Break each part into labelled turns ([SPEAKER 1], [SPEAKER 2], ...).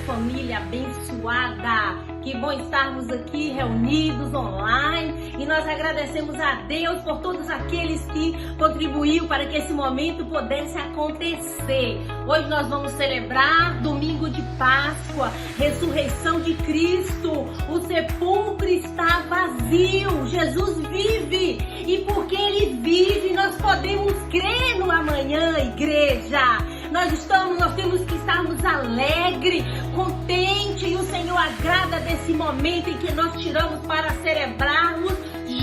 [SPEAKER 1] família abençoada. Que bom estarmos aqui reunidos online e nós agradecemos a Deus por todos aqueles que contribuíram para que esse momento pudesse acontecer. Hoje nós vamos celebrar domingo de Páscoa, ressurreição de Cristo. O sepulcro está vazio, Jesus vive e porque Ele vive nós podemos crer no amanhã, igreja. Nós temos que estarmos alegres, contentes, e o Senhor agrada desse momento em que nós tiramos para celebrarmos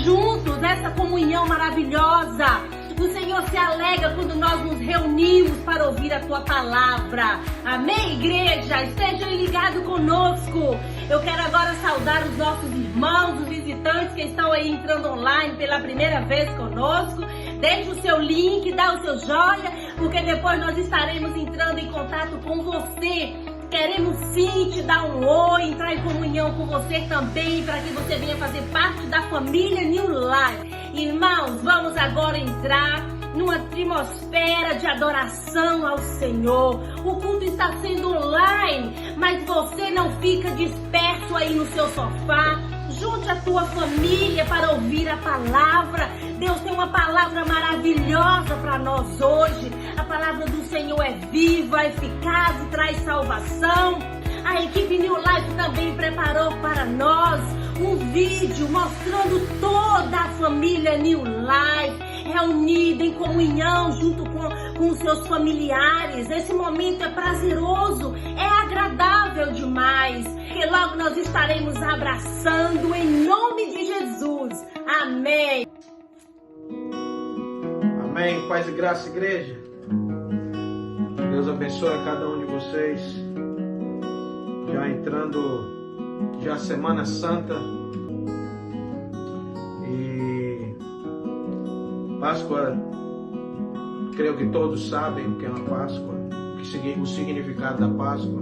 [SPEAKER 1] juntos essa comunhão maravilhosa. O Senhor se alegra quando nós nos reunimos para ouvir a Tua palavra. Amém, igreja? Estejam ligados conosco. Eu quero agora saudar os nossos irmãos, os visitantes que estão aí entrando online pela primeira vez conosco. Deixe o seu link, dá o seu joia, porque depois nós estaremos entrando em contato com você. Queremos sim te dar um oi, entrar em comunhão com você também, para que você venha fazer parte da família New Life. Irmãos, vamos agora entrar numa atmosfera de adoração ao Senhor. O culto está sendo online, mas você não fica disperso aí no seu sofá. Junte a tua família para ouvir a palavra. Deus tem uma palavra maravilhosa para nós hoje. A palavra do Senhor é viva, eficaz e traz salvação. A equipe New Life também preparou para nós um vídeo mostrando toda a família New Life reunida em comunhão junto com os seus familiares. Esse momento é prazeroso, é agradável demais, que logo nós estaremos abraçando em nome de Jesus. Amém.
[SPEAKER 2] Amém. Paz e graça, igreja. Deus abençoe a cada um de vocês. Já entrando já a Semana Santa e Páscoa, creio que todos sabem o que é uma Páscoa, o significado da Páscoa,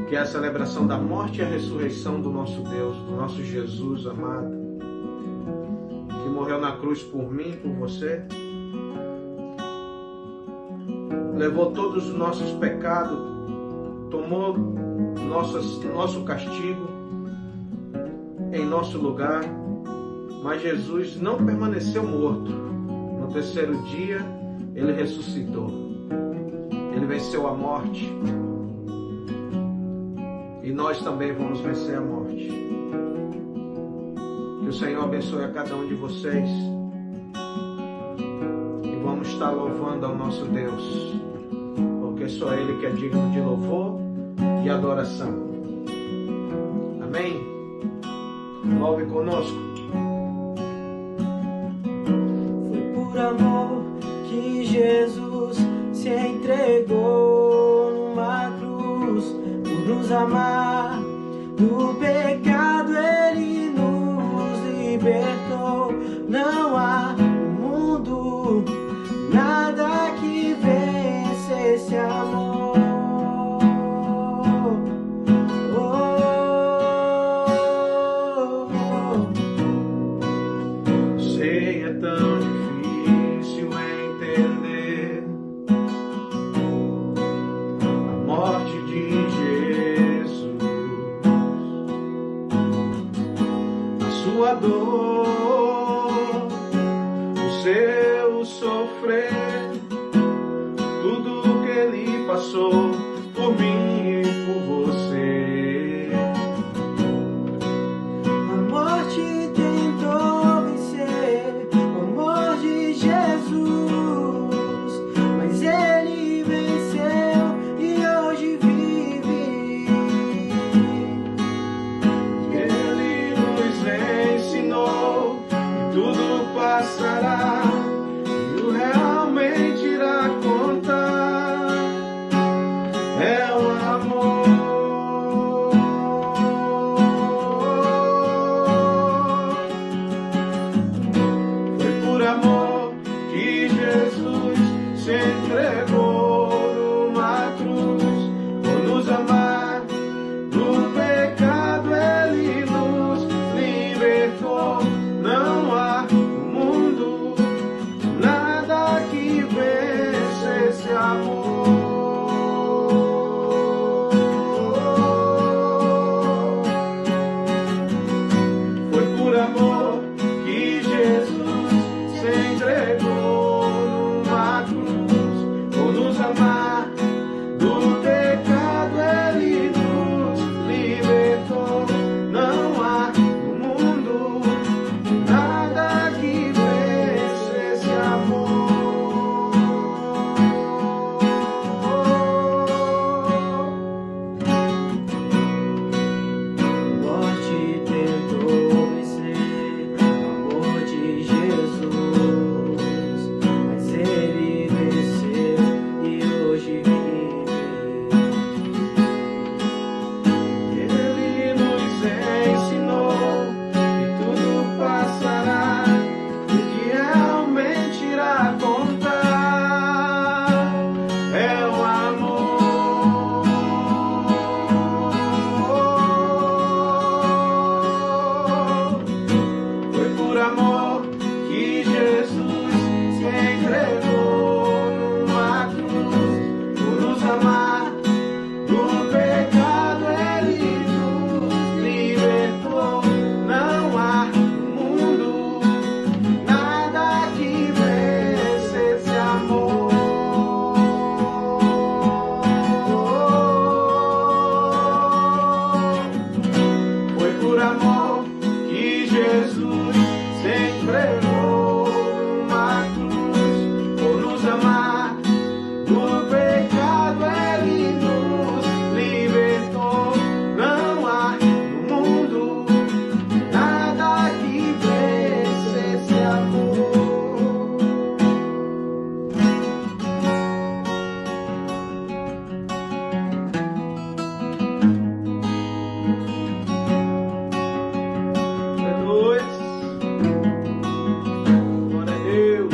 [SPEAKER 2] que é a celebração da morte e a ressurreição do nosso Deus, do nosso Jesus amado, que morreu na cruz por mim e por você, levou todos os nossos pecados, tomou nosso castigo em nosso lugar, mas Jesus não permaneceu morto. No terceiro dia, Ele ressuscitou. Ele venceu a morte. E nós também vamos vencer a morte. Que o Senhor abençoe a cada um de vocês. E vamos estar louvando ao nosso Deus, porque só Ele que é digno de louvor e adoração. Amém? Louve conosco.
[SPEAKER 3] Foi por amor que Jesus se entregou numa cruz, por nos amar. Do pecado Ele nos libertou. Não há no mundo nada que vença esse amor.
[SPEAKER 2] Sei, é tão difícil entender a morte de Jesus, a sua dor, o seu sofrer, tudo que Ele passou por mim e por você.
[SPEAKER 3] A morte tentou vencer o amor de Jesus, mas Ele venceu e hoje vive.
[SPEAKER 2] Ele nos ensinou que tudo passará e o realmente irá contar é o amor. Foi por amor que Jesus se entregou numa cruz, por nos amar. Do pecado Ele nos libertou. Não há no mundo nada que vença esse amor. amar. Do pecado Ele nos libertou. Não há no mundo nada que vença esse amor.
[SPEAKER 3] Morte tentou vencer o amor de Jesus, mas Ele venceu e hoje vive.
[SPEAKER 2] Ele nos ensinou que tudo passará, e que realmente irá contar é o amor. Foi por amor que Jesus se entregou numa cruz, por nos amar. Do pecado Ele nos libertou. Não há no mundo nada que vença esse amor. Foi por amor que Jesus se entregou numa cruz, por nos amar. Do pecado Ele nos libertou. Não há no mundo nada que vença esse amor. Aleluia. Glória a Deus.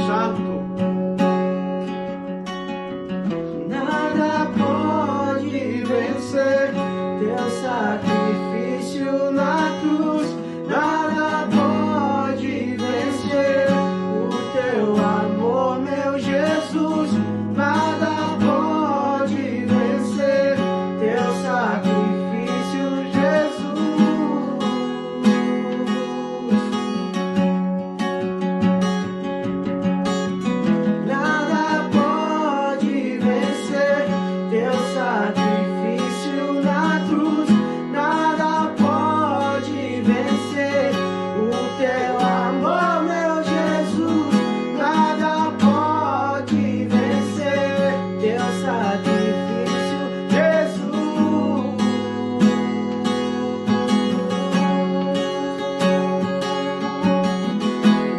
[SPEAKER 2] Santo.
[SPEAKER 3] Nada pode vencer teu sacrifício na cruz. Nada pode vencer o teu amor, meu Jesus. Nada pode vencer teu sacrifício, Jesus. Nada pode vencer teu sacrifício na cruz. Nada pode vencer o teu amor, meu Jesus. Nada pode vencer teu sacrifício, Jesus.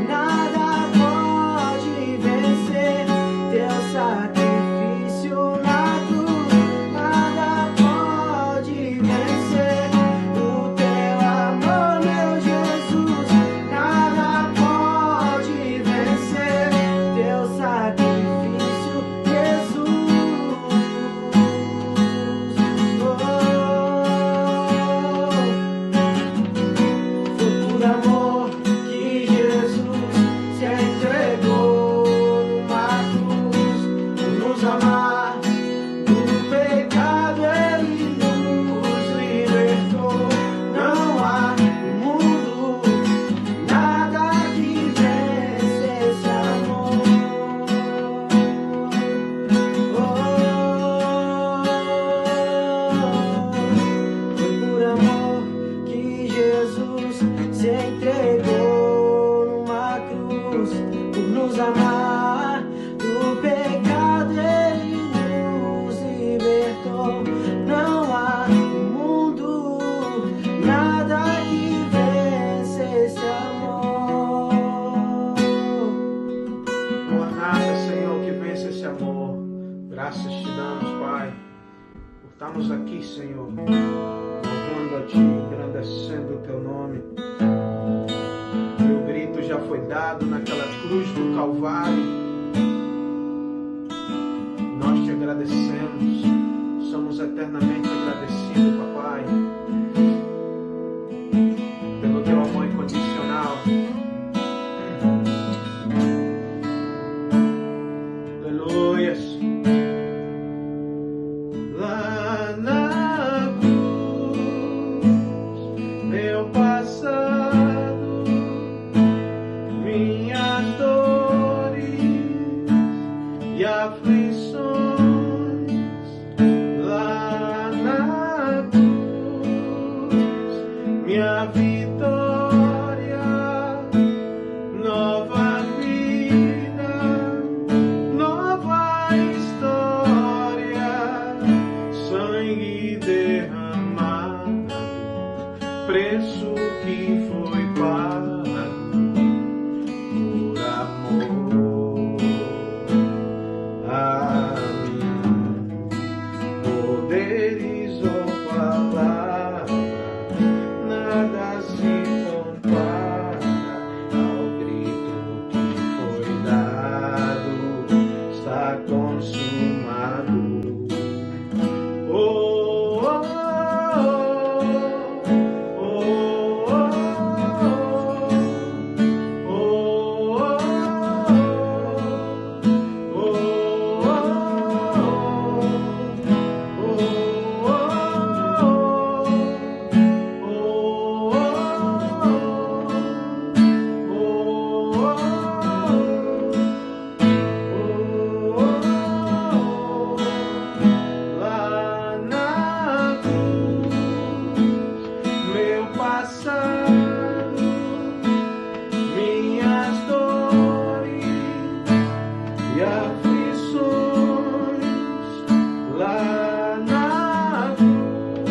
[SPEAKER 3] Nada pode vencer teu sacrifício na cruz. Nada pode vencer o teu amor, meu Jesus. Nada pode vencer teu sacrifício, Jesus. Foi por amor que Jesus se entregou numa cruz, por nos amar. Do pecado Ele nos libertou. Não há no mundo nada que vença esse amor. Foi por amor que Jesus se entregou numa cruz, por nos amar. Do pecado Ele nos libertou. Não há no mundo nada que vença esse amor.
[SPEAKER 2] Não há nada, Senhor, que vença esse amor. Graças te damos, Pai, por estarmos aqui, Senhor, louvando a Ti, engrandecendo o Teu nome. Teu grito já foi dado naquela cruz do Calvário. Nós te agradecemos, somos eternamente agradecidos, Papai, pelo Teu amor incondicional. Aleluia. Lá na cruz, meu passado, minhas dores e aflições lá na cruz, minha vitória, nova vida, nova história, sangue derramado, preço que foi pago por amor a mim. Poderes ou palavra, nada se compara ao grito que foi dado, está consumado. Oh, oh, oh, oh, oh, oh, lá na cruz, meu passado, minhas dores e aflições, lá na cruz,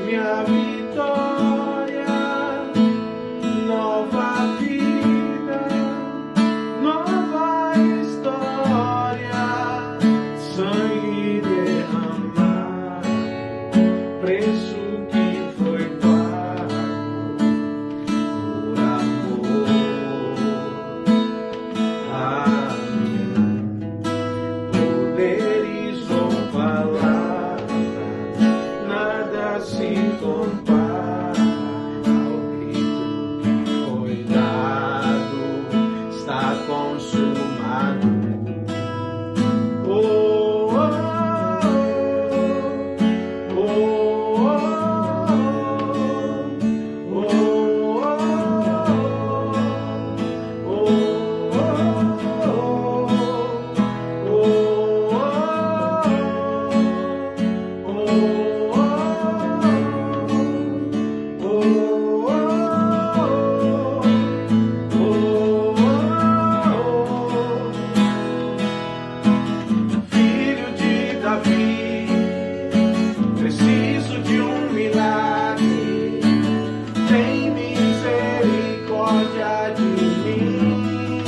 [SPEAKER 2] minha vitória, nova vida, nova história, sangue derramado, preço que foi pago por amor a mim. Poderes ou palavras, nada se compara ao grito que foi dado, está consumado. Oh, oh, oh, oh, oh, Filho de Davi, preciso de um milagre, tem misericórdia de mim.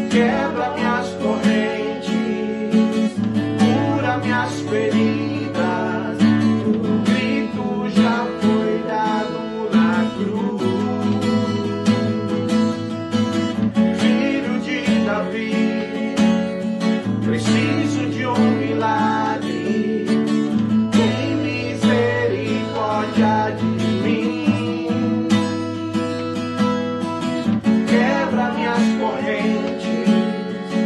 [SPEAKER 2] Quebra minhas correntes, cura minhas feridas, o grito já foi dado na cruz. Filho de Davi, preciso de um milagre, tem misericórdia de mim. Quebra minhas correntes,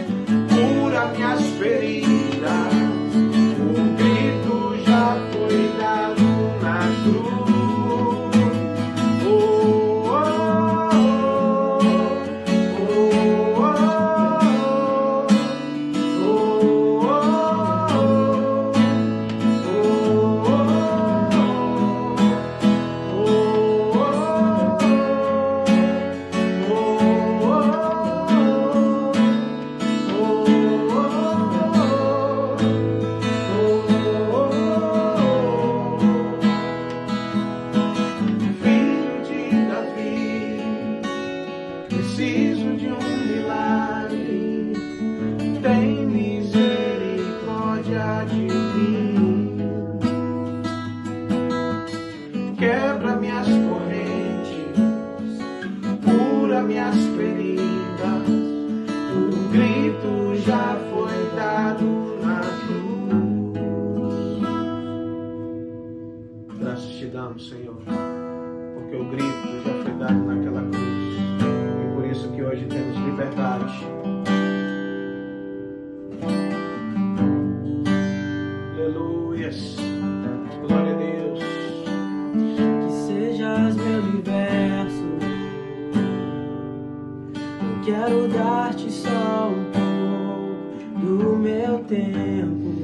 [SPEAKER 3] dar-te só um pouco do meu tempo.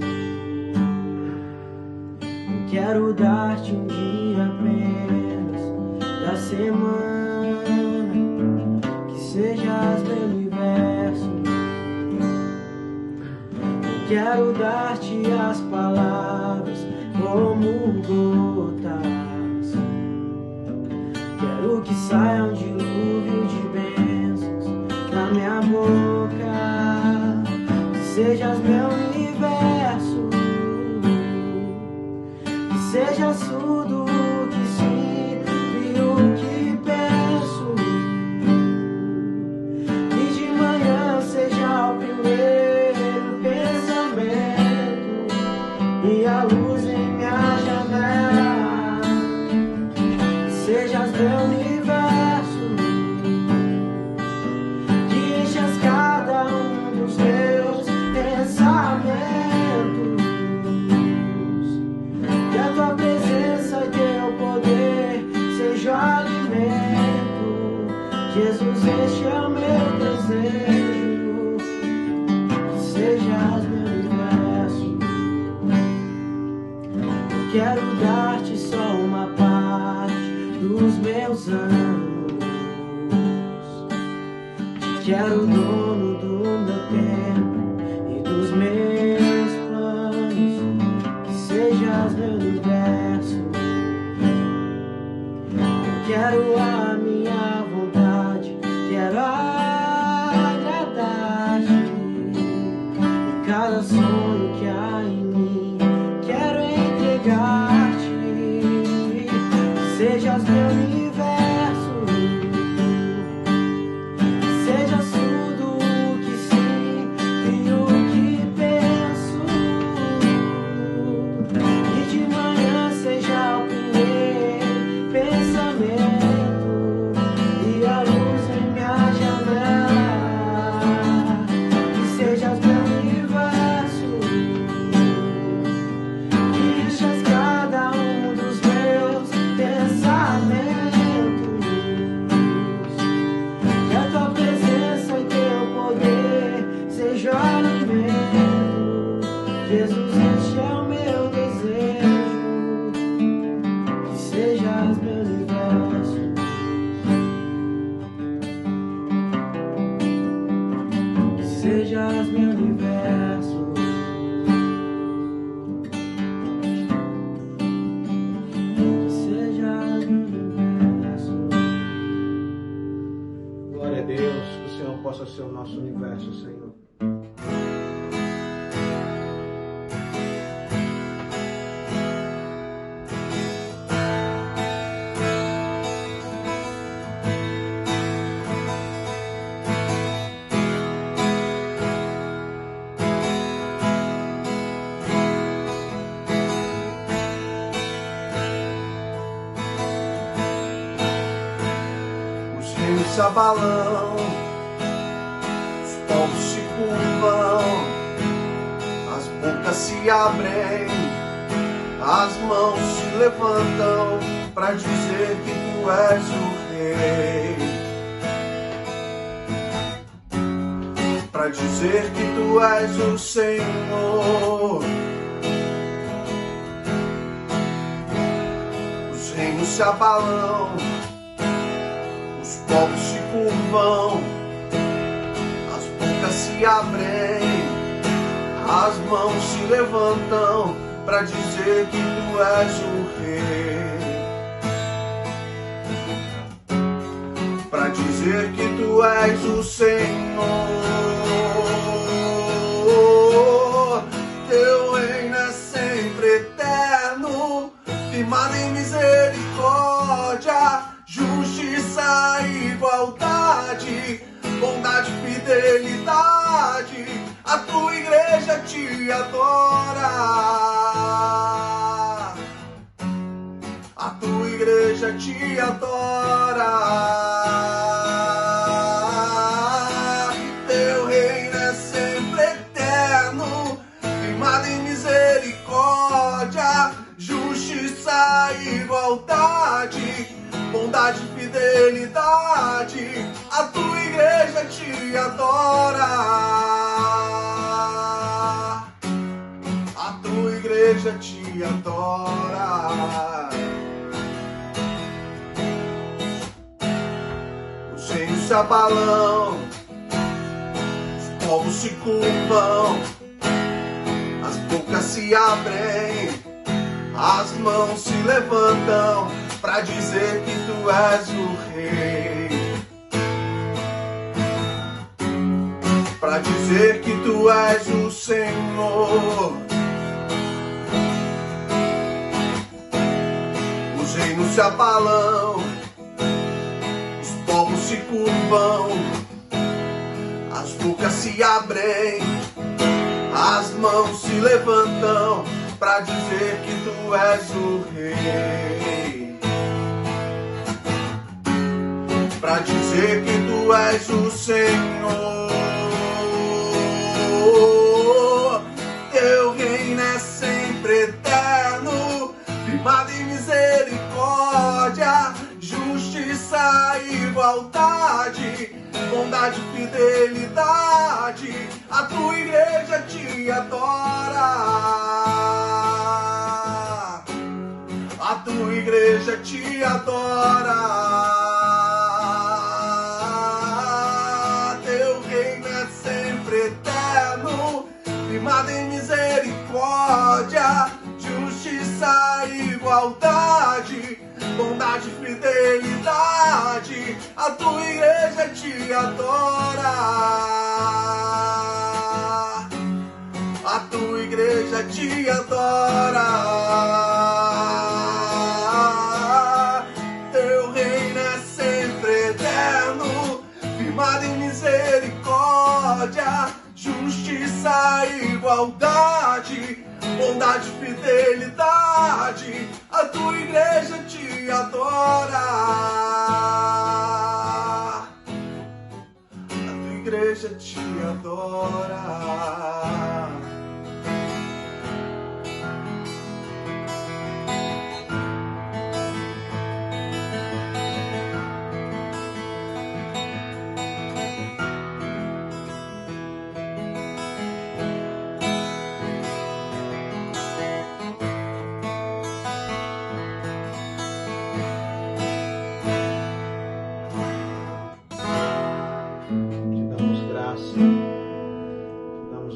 [SPEAKER 3] Não quero dar-te um dia apenas da semana, que sejas meu universo. Não quero dar-te as palavras como gotas, quero que saia um dilúvio de bênçãos na minha boca, que sejas meu universo, que sejas tudo o que sinto e o que penso, que de manhã seja o primeiro pensamento e a luz em minha janela, que sejas meu universo, que enchas cada um dos meus pensamentos, que a tua presença e teu poder seja o alimento. Jesus, este é o meu desejo, que sejas meu universo. Eu quero dar-te só uma parte dos meus anos, te quero dono do meu tempo e dos meus planos, que sejas meu universo. Eu quero a minha vontade, quero agradar-te em cada sonho que há em mim, quero entregar-te, que sejas meu universo, que sejas tudo o que sinto e o que penso, e de manhã seja o primeiro pensamento e a luz em minha janela, que sejas meu universo, que enchas cada um dos meus pensamentos, que a tua presença e teu poder seja o alimento. Jesus, este é o meu desejo, que sejas meu universo, que sejas meu universo, que sejas meu universo.
[SPEAKER 2] Glória a Deus, que o Senhor possa ser o nosso universo, Senhor.
[SPEAKER 4] Os reinos se abalam, os povos se curvam, as bocas se abrem, as mãos se levantam para dizer que tu és o rei, para dizer que tu és o Senhor. Os reinos se abalam, os povos se curvam, as bocas se abrem, as mãos se levantam para dizer que tu és o rei, para dizer que tu és o Senhor. Teu reino é sempre eterno, firmado em misericórdia, justiça e igualdade, bondade e fidelidade. A tua igreja te adora, a tua igreja te adora. Teu reino é sempre eterno, firmado em misericórdia, justiça e igualdade, bondade e fidelidade. A tua igreja te adora. igreja te adora. Os reinos se abalam, os povos se curvam, as bocas se abrem, as mãos se levantam pra dizer que tu és o rei. Pra dizer que tu és o Senhor. Os reinos se abalam, os povos se curvam, as bocas se abrem, as mãos se levantam pra dizer que tu és o rei. Pra dizer que tu és o Senhor. Teu reino é sempre eterno, firmado em misericórdia, justiça e igualdade, bondade e fidelidade. A tua igreja te adora. A tua igreja te adora. Firmado em misericórdia, justiça e igualdade, bondade e fidelidade. A tua igreja te adora. A tua igreja te adora. Teu reino é sempre eterno, firmado em misericórdia, justiça e igualdade, bondade e fidelidade. A tua igreja te adora. A tua igreja te adora.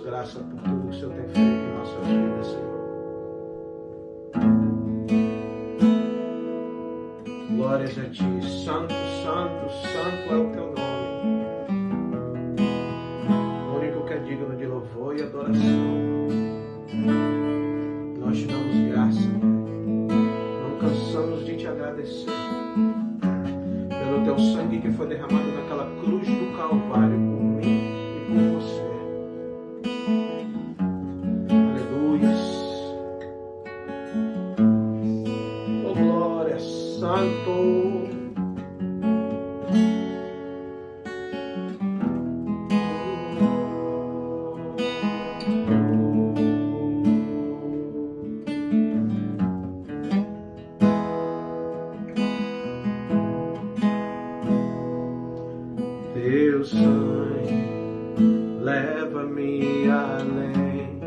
[SPEAKER 2] Graça por tudo que o Senhor tem feito em nossas vidas, Senhor. Glórias a Ti, Santo, Santo, Santo é o Teu nome. O único que é digno de louvor e adoração. Nós te damos graça, Pai. Não cansamos de Te agradecer pelo Teu sangue que foi derramado naquela cruz do Calvário por mim e por você. Santo, Teu sangue leva-me além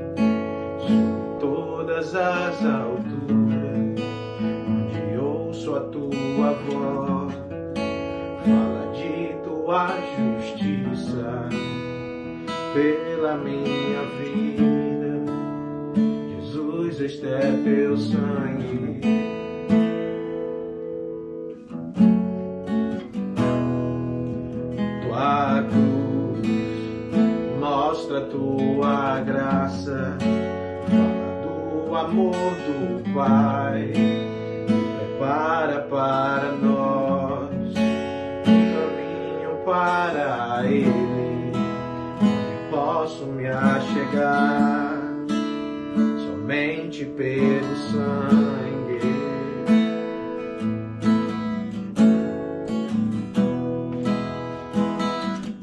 [SPEAKER 2] de todas as alturas, onde ouço a Tua voz, fala de Tua justiça pela minha vida. Jesus, este é Teu sangue. Tua cruz mostra Tua graça, fala do amor do Pai, prepara para nós um caminho para Ele, onde posso me achegar somente pelo sangue.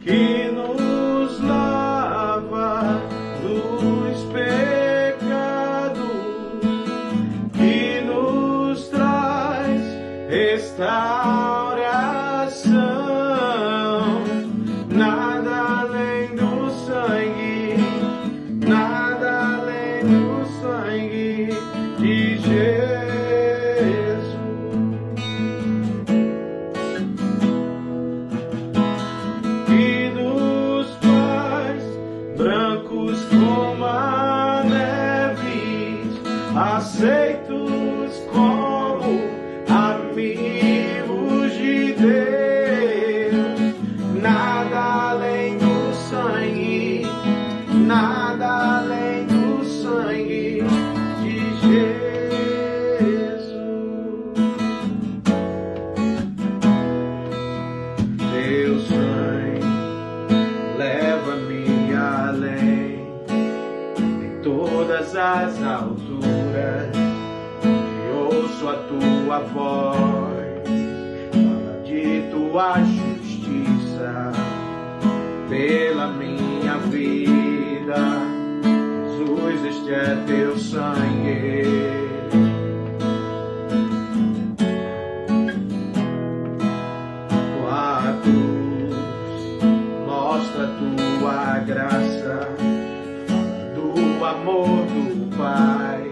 [SPEAKER 2] Que nos lava dos pecados, que nos traz restauração. Nada além do sangue, nada além do sangue. brancos como a neve, aceitos como amigos de Deus. Nada além do sangue, nada além do sangue de Jesus. Teu sangue leva-me além, em todas as alturas, e ouço a tua voz, fala de tua justiça pela minha vida. Jesus, este é teu sangue. Tua cruz mostra tua graça, do amor do Pai,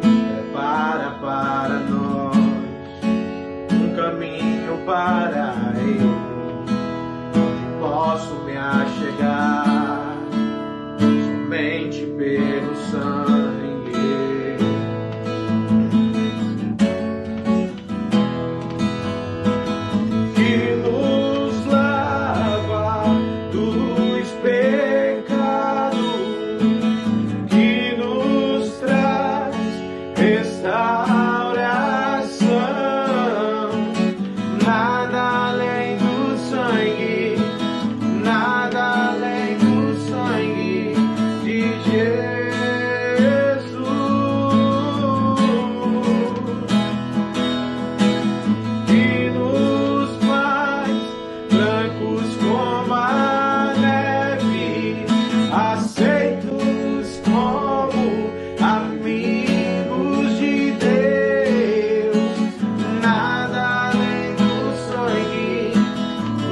[SPEAKER 2] prepara para nós um caminho para Ele, onde posso me achegar somente pelo sangue. Que nos lava dos pecados, que nos traz restauração. Nada além do sangue, nada além do sangue de Jesus. Que nos faz brancos como a neve, aceitos como amigos de Deus. Nada além do sangue,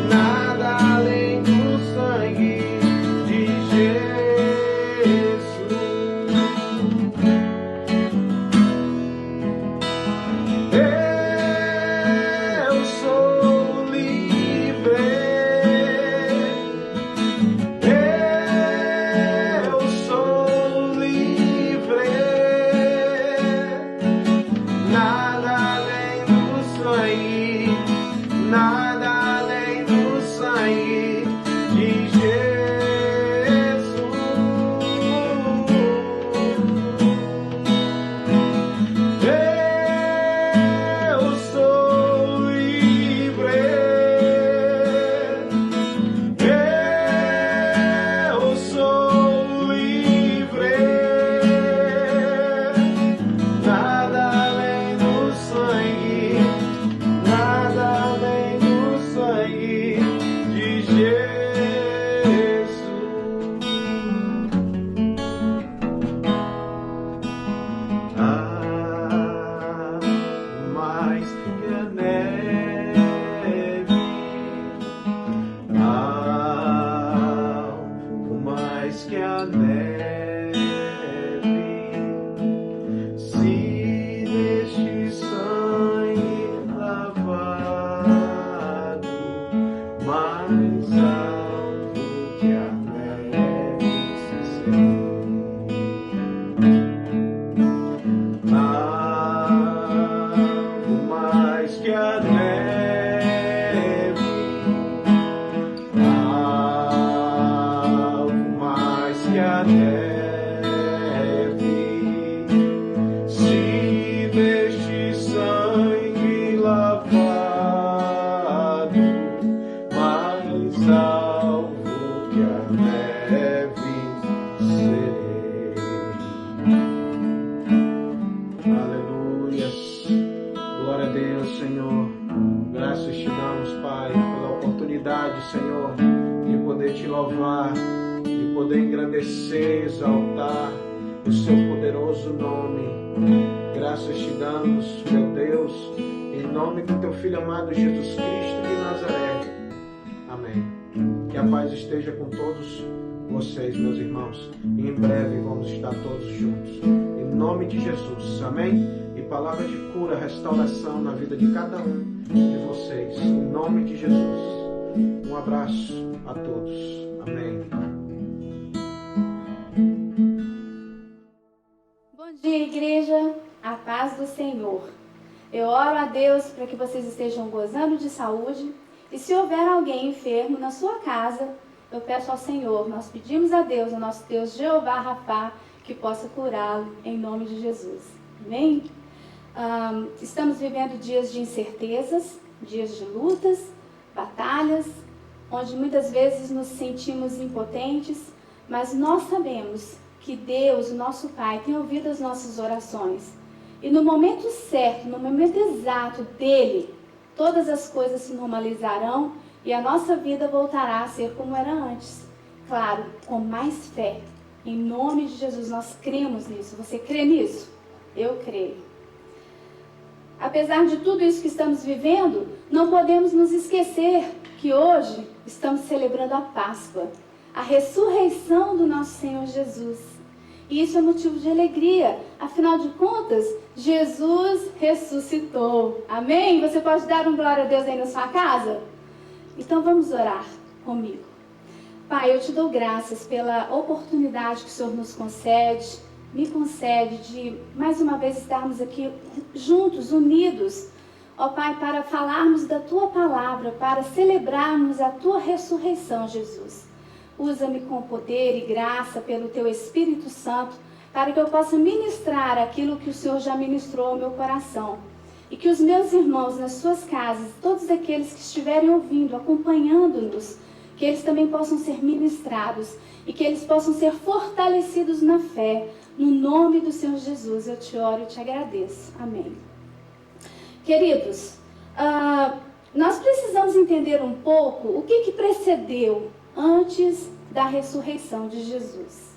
[SPEAKER 2] nada além do sangue de Jesus. Eu sou livre, eu sou livre. Nada além do sangue, nada além do sangue de Jesus. Eu sou livre, eu sou livre. Nada além do sangue, nada além do sangue de Jesus. Mais que a neve, mais que a neve, se neste sangue lavado, mais alto que a neve se sente. Mais que a neve, mais que a neve, se neste sangue lavado, mais alvo que a neve serei. Aleluias. Glória a Deus, Senhor. Graças te damos, Pai, pela oportunidade, Senhor, de poder te louvar, de poder engrandecer, exaltar o seu poderoso nome. Graças te damos, meu Deus, em nome do teu Filho amado Jesus Cristo de Nazaré. Amém. Que a paz esteja com todos vocês, meus irmãos. E em breve vamos estar todos juntos. Em nome de Jesus. Amém. E palavra de cura, restauração na vida de cada um de vocês. Em nome de Jesus. Um abraço a todos. Amém.
[SPEAKER 5] Eu oro a Deus para que vocês estejam gozando de saúde. E se houver alguém enfermo na sua casa, eu peço ao Senhor, nós pedimos a Deus, o nosso Deus Jeová Rafá, que possa curá-lo em nome de Jesus. Amém? Estamos vivendo dias de incertezas, dias de lutas, batalhas, onde muitas vezes nos sentimos impotentes, mas nós sabemos que Deus, o nosso Pai, tem ouvido as nossas orações. E no momento certo, no momento exato dele, todas as coisas se normalizarão e a nossa vida voltará a ser como era antes. Claro, com mais fé. Em nome de Jesus, nós cremos nisso. Você crê nisso? Eu creio. Apesar de tudo isso que estamos vivendo, não podemos nos esquecer que hoje estamos celebrando a Páscoa, a ressurreição do nosso Senhor Jesus. E isso é motivo de alegria. Afinal de contas, Jesus ressuscitou. Amém? Você pode dar um glória a Deus aí na sua casa? Então vamos orar comigo. Pai, eu te dou graças pela oportunidade que o Senhor nos concede, me concede de mais uma vez estarmos aqui juntos, unidos, ó Pai, para falarmos da Tua palavra, para celebrarmos a Tua ressurreição, Jesus. Usa-me com poder e graça pelo Teu Espírito Santo, para que eu possa ministrar aquilo que o Senhor já ministrou ao meu coração. E que os meus irmãos nas suas casas, todos aqueles que estiverem ouvindo, acompanhando-nos, que eles também possam ser ministrados e que eles possam ser fortalecidos na fé. No nome do Senhor Jesus, eu te oro e te agradeço. Amém. Queridos, nós precisamos entender um pouco o que precedeu antes da ressurreição de Jesus.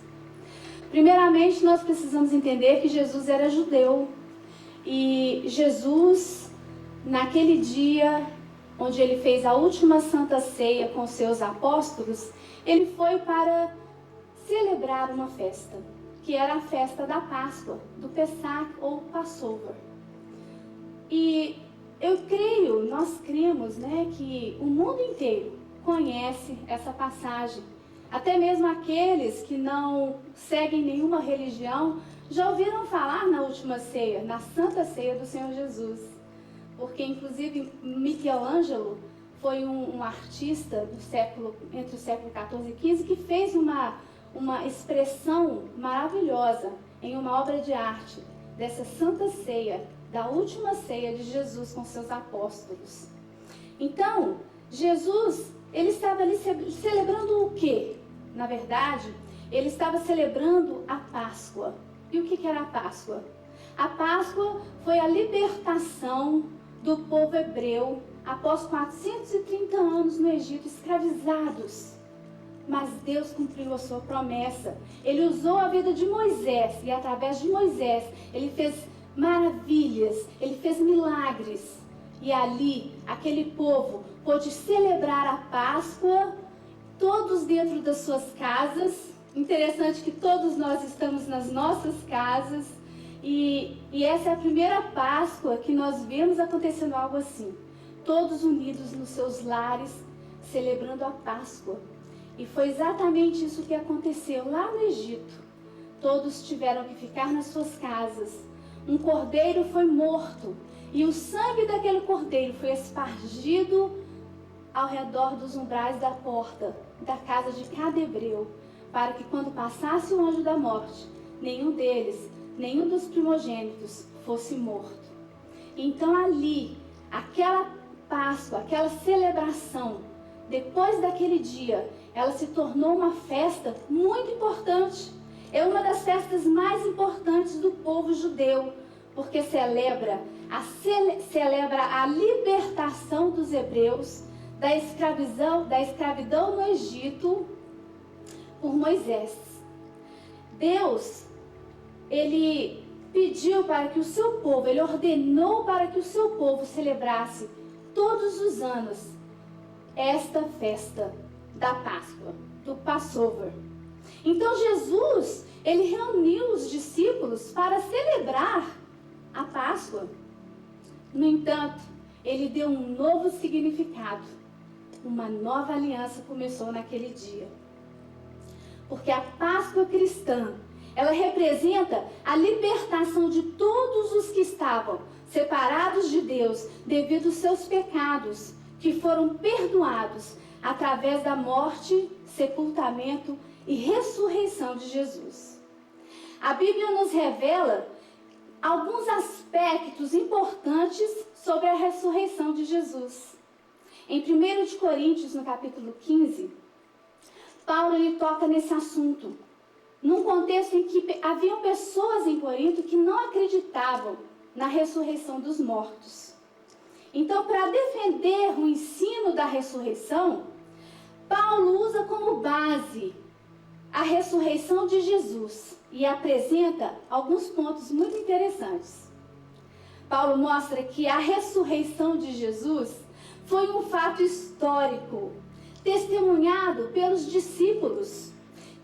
[SPEAKER 5] Primeiramente, nós precisamos entender que Jesus era judeu. E Jesus, naquele dia onde ele fez a última Santa Ceia com seus apóstolos, ele foi para celebrar uma festa, que era a festa da Páscoa, do Pessach ou Passover. E eu creio, nós cremos, que o mundo inteiro conhece essa passagem. Até mesmo aqueles que não seguem nenhuma religião já ouviram falar na última ceia, na Santa Ceia do Senhor Jesus. Porque, inclusive, Michelangelo foi um artista entre o século XIV e XV que fez uma expressão maravilhosa em uma obra de arte dessa Santa Ceia, da última ceia de Jesus com seus apóstolos. Então, Jesus, ele estava ali celebrando o quê? Na verdade, ele estava celebrando a Páscoa. E o que era a Páscoa? A Páscoa foi a libertação do povo hebreu após 430 anos no Egito, escravizados. Mas Deus cumpriu a sua promessa. Ele usou a vida de Moisés e através de Moisés ele fez maravilhas, ele fez milagres. E ali, aquele povo pôde celebrar a Páscoa, todos dentro das suas casas. Interessante que todos nós estamos nas nossas casas. E essa é a primeira Páscoa que nós vemos acontecendo algo assim. Todos unidos nos seus lares, celebrando a Páscoa. E foi exatamente isso que aconteceu lá no Egito. Todos tiveram que ficar nas suas casas. Um cordeiro foi morto. E o sangue daquele cordeiro foi espargido ao redor dos umbrais da porta da casa de cada hebreu, para que quando passasse o anjo da morte, nenhum dos primogênitos fosse morto. Então ali, aquela Páscoa, aquela celebração, depois daquele dia, ela se tornou uma festa muito importante. É uma das festas mais importantes do povo judeu, porque celebra a libertação dos hebreus da escravidão no Egito por Moisés. Deus, ele pediu para que o seu povo, ele ordenou para que o seu povo celebrasse todos os anos esta festa da Páscoa, do Passover. Então Jesus, ele reuniu os discípulos para celebrar a Páscoa. No entanto, ele deu um novo significado. Uma nova aliança começou naquele dia. Porque a Páscoa cristã, ela representa a libertação de todos os que estavam separados de Deus devido aos seus pecados, que foram perdoados através da morte, sepultamento e ressurreição de Jesus. A Bíblia nos revela alguns aspectos importantes sobre a ressurreição de Jesus. Em 1 Coríntios, no capítulo 15, Paulo ele toca nesse assunto, num contexto em que haviam pessoas em Corinto que não acreditavam na ressurreição dos mortos. Então, para defender o ensino da ressurreição, Paulo usa como base a ressurreição de Jesus e apresenta alguns pontos muito interessantes. Paulo mostra que a ressurreição de Jesus foi um fato histórico, testemunhado pelos discípulos.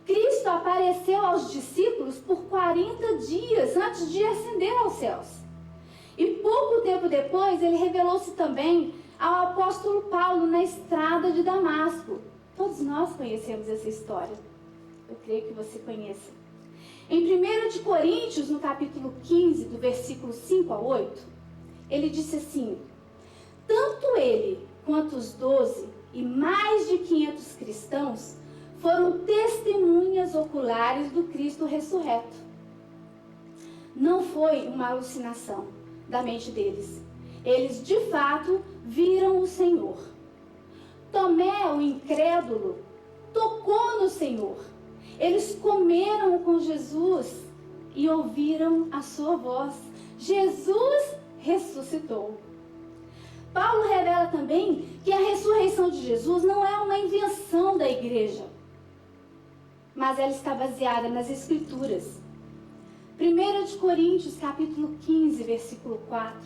[SPEAKER 5] Cristo apareceu aos discípulos por 40 dias antes de ascender aos céus. E pouco tempo depois, ele revelou-se também ao apóstolo Paulo na estrada de Damasco. Todos nós conhecemos essa história. Eu creio que você conheça. Em 1 Coríntios, no capítulo 15, do versículo 5 a 8, ele disse assim: tanto ele quanto os 12 e mais de 500 cristãos foram testemunhas oculares do Cristo ressurreto. Não foi uma alucinação da mente deles. Eles, de fato, viram o Senhor. Tomé, o incrédulo, tocou no Senhor. Eles comeram com Jesus e ouviram a sua voz. Jesus ressuscitou. Paulo revela também que a ressurreição de Jesus não é uma invenção da igreja, mas ela está baseada nas Escrituras. 1 Coríntios, capítulo 15, versículo 4,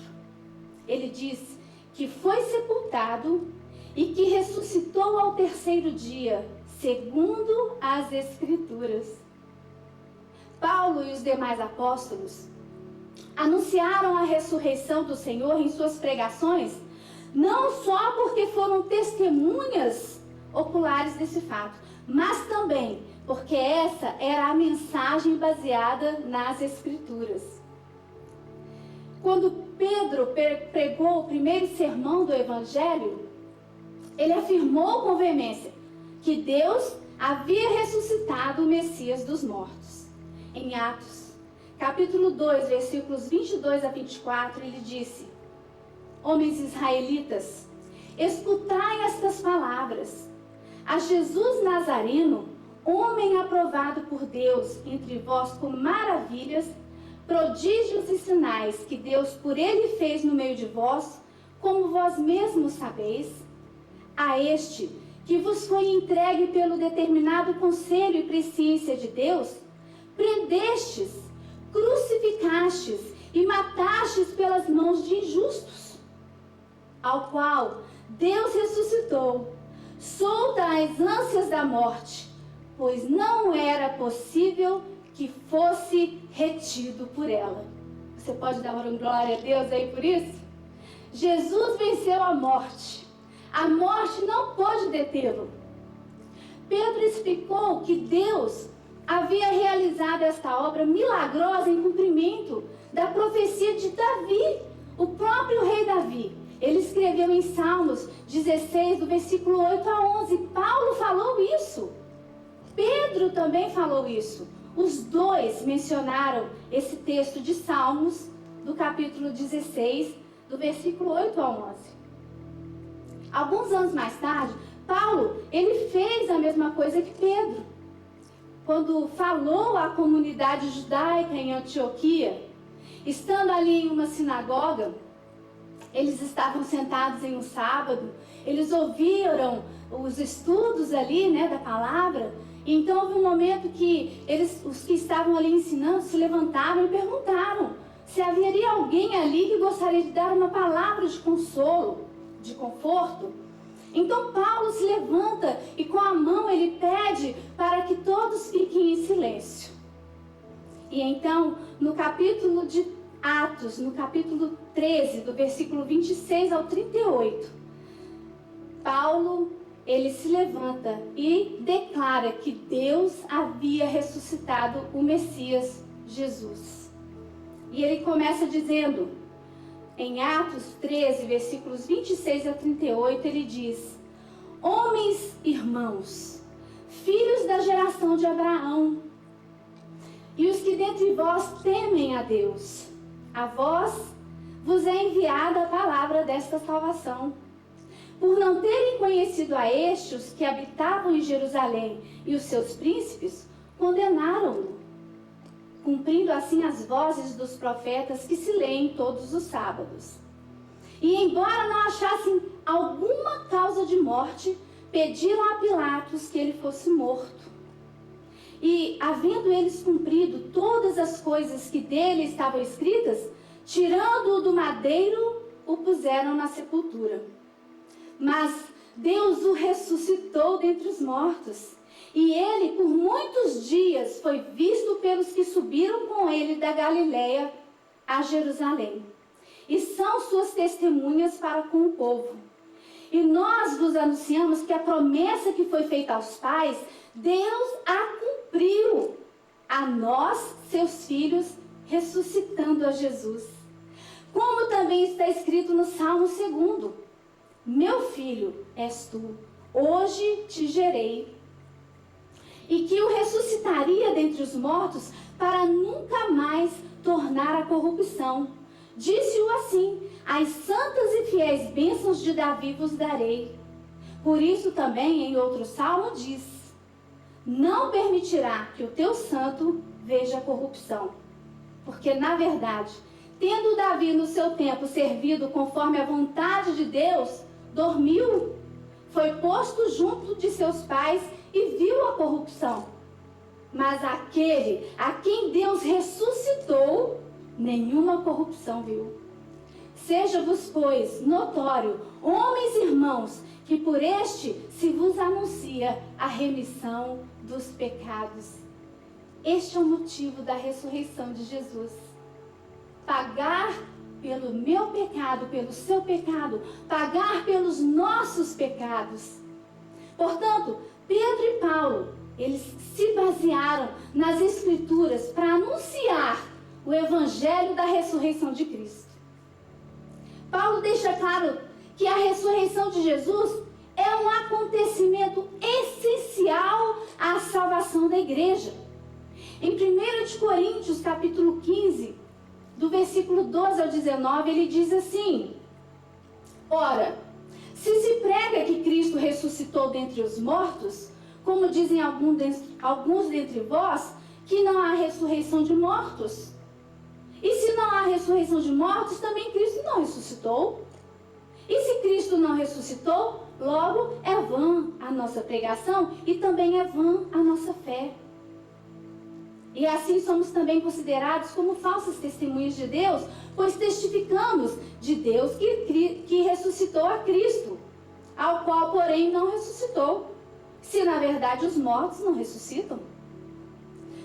[SPEAKER 5] ele diz que foi sepultado e que ressuscitou ao terceiro dia, segundo as Escrituras. Paulo e os demais apóstolos anunciaram a ressurreição do Senhor em suas pregações, não só porque foram testemunhas oculares desse fato, mas também porque essa era a mensagem baseada nas Escrituras. Quando Pedro pregou o primeiro sermão do Evangelho, ele afirmou com veemência que Deus havia ressuscitado o Messias dos mortos. Em Atos, capítulo 2, versículos 22 a 24, ele disse: homens israelitas, escutai estas palavras. A Jesus Nazareno, homem aprovado por Deus entre vós com maravilhas, prodígios e sinais que Deus por ele fez no meio de vós, como vós mesmos sabeis, a este que vos foi entregue pelo determinado conselho e presciência de Deus, prendestes, crucificastes e matastes pelas mãos de injustos, ao qual Deus ressuscitou, solta as ânsias da morte, pois não era possível que fosse retido por ela. Você pode dar uma glória a Deus aí por isso? Jesus venceu a morte. A morte não pôde detê-lo. Pedro explicou que Deus havia realizado esta obra milagrosa em cumprimento da profecia de Davi, o próprio rei Davi. Ele escreveu em Salmos 16, do versículo 8 a 11. Paulo falou isso. Pedro também falou isso. Os dois mencionaram esse texto de Salmos, do capítulo 16, do versículo 8 a 11. Alguns anos mais tarde, Paulo, ele fez a mesma coisa que Pedro. Quando falou à comunidade judaica em Antioquia, estando ali em uma sinagoga, eles estavam sentados em um sábado, eles ouviram os estudos ali, da palavra. Então houve um momento que os que estavam ali ensinando se levantaram e perguntaram se haveria alguém ali que gostaria de dar uma palavra de consolo, de conforto. Então Paulo se levanta e com a mão ele pede para que todos fiquem em silêncio. E então, no capítulo de Atos, no capítulo 13, do versículo 26 ao 38, Paulo, ele se levanta e declara que Deus havia ressuscitado o Messias Jesus. E ele começa dizendo: em Atos 13, versículos 26 a 38, ele diz: homens irmãos, filhos da geração de Abraão, e os que dentre vós temem a Deus, a vós vos é enviada a palavra desta salvação. Por não terem conhecido a estes que habitavam em Jerusalém e os seus príncipes, condenaram-no, cumprindo assim as vozes dos profetas que se leem todos os sábados. E embora não achassem alguma causa de morte, pediram a Pilatos que ele fosse morto. E, havendo eles cumprido todas as coisas que dele estavam escritas, tirando-o do madeiro, o puseram na sepultura. Mas Deus o ressuscitou dentre os mortos, e ele por muitos dias foi visto pelos que subiram com ele da Galiléia a Jerusalém, e são suas testemunhas para com o povo. E nós vos anunciamos que a promessa que foi feita aos pais, Deus a cumpriu a nós, seus filhos, ressuscitando a Jesus. Como também está escrito no Salmo 2: meu filho és tu, hoje te gerei. E que o ressuscitaria dentre os mortos para nunca mais tornar a corrupção. Disse-o assim: as santas e fiéis bênçãos de Davi vos darei. Por isso também em outro salmo diz: não permitirá que o teu santo veja corrupção. Porque na verdade, tendo Davi no seu tempo servido conforme a vontade de Deus, dormiu, foi posto junto de seus pais e viu a corrupção. Mas aquele a quem Deus ressuscitou, nenhuma corrupção viu. Seja-vos, pois, notório, homens irmãos, que por este se vos anuncia a remissão dos pecados. Este é o motivo da ressurreição de Jesus. Pagar pelo meu pecado, pelo seu pecado, pagar pelos nossos pecados. Portanto, Pedro e Paulo, eles se basearam nas Escrituras para anunciar o Evangelho da ressurreição de Cristo. Paulo deixa claro que a ressurreição de Jesus é um acontecimento essencial à salvação da igreja. Em 1 Coríntios, capítulo 15, do versículo 12 ao 19, ele diz assim: ora, se prega que Cristo ressuscitou dentre os mortos, como dizem alguns dentre vós, que não há ressurreição de mortos. E se não há ressurreição de mortos, também Cristo não ressuscitou. E se Cristo não ressuscitou, logo é vã a nossa pregação e também é vã a nossa fé. E assim somos também considerados como falsas testemunhas de Deus, pois testificamos de Deus que ressuscitou a Cristo, ao qual, porém, não ressuscitou. Se, na verdade, os mortos não ressuscitam.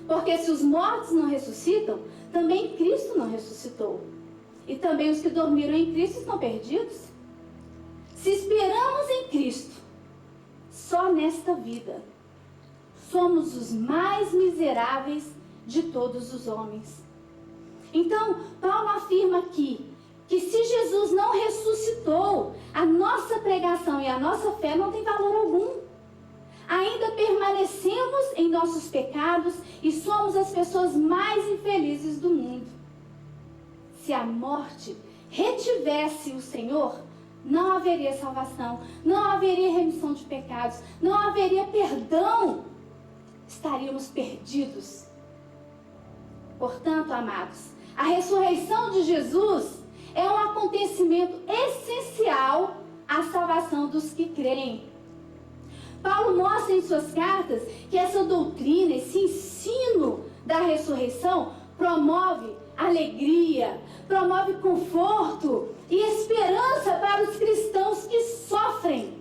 [SPEAKER 5] Porque se os mortos não ressuscitam, também Cristo não ressuscitou. E também os que dormiram em Cristo estão perdidos. Se esperamos em Cristo, só nesta vida, somos os mais miseráveis de todos os homens. Então, Paulo afirma aqui que se Jesus não ressuscitou, a nossa pregação e a nossa fé não tem valor algum. Ainda permanecemos em nossos pecados e somos as pessoas mais infelizes do mundo. Se a morte retivesse o Senhor, não haveria salvação, não haveria remissão de pecados, não haveria perdão. Estaríamos perdidos. Portanto, amados, a ressurreição de Jesus é um acontecimento essencial à salvação dos que creem. Paulo mostra em suas cartas que essa doutrina, esse ensino da ressurreição promove alegria, promove conforto e esperança para os cristãos que sofrem.